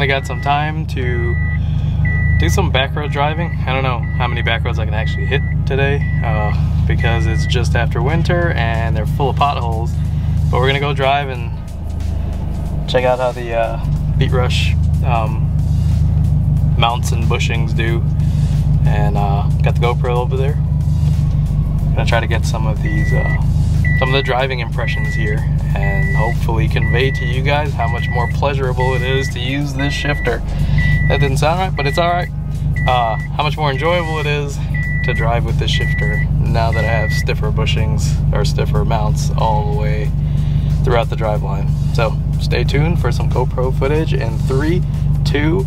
finally got some time to do some back road driving. I don't know how many back roads I can actually hit today because it's just after winter and they're full of potholes. But we're gonna go drive and check out how the Beatrush mounts and bushings do. And got the GoPro over there. Gonna try to get some of these some of the driving impressions here and hopefully convey to you guys how much more pleasurable it is to use this shifter. That didn't sound right, but it's alright. How much more enjoyable it is to drive with this shifter now that I have stiffer bushings or stiffer mounts all the way throughout the drive line. So stay tuned for some GoPro footage in 3, 2,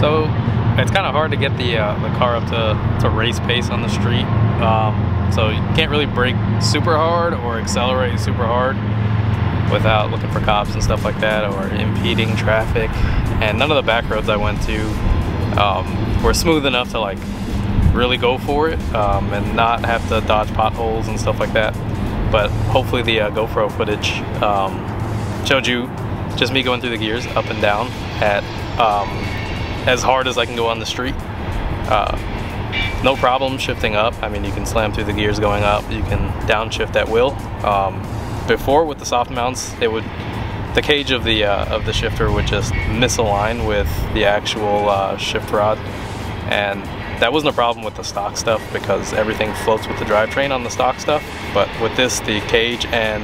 So it's kind of hard to get the car up to race pace on the street. So you can't really brake super hard or accelerate super hard. without looking for cops and stuff like that or impeding traffic. And none of the back roads I went to were smooth enough to like really go for it and not have to dodge potholes and stuff like that. But hopefully the GoPro footage showed you just me going through the gears up and down at as hard as I can go on the street. No problem shifting up. I mean, you can slam through the gears going up, you can downshift at will. Before with the soft mounts, the cage of the shifter would just misalign with the actual shift rod, and that wasn't a problem with the stock stuff because everything floats with the drivetrain on the stock stuff. But with this, the cage and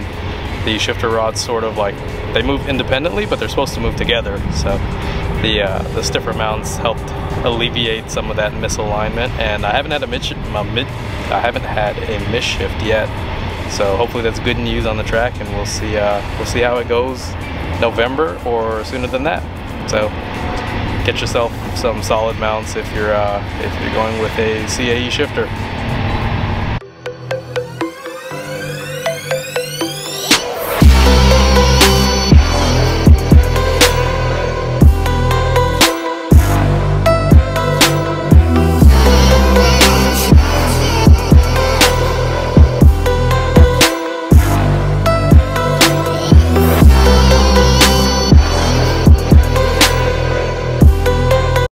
the shifter rods sort of like, they move independently, but they're supposed to move together. So the stiffer mounts helped alleviate some of that misalignment, and I haven't had a misshift yet. So hopefully that's good news on the track, and we'll see how it goes November or sooner than that. So get yourself some solid mounts if you're going with a CAE shifter.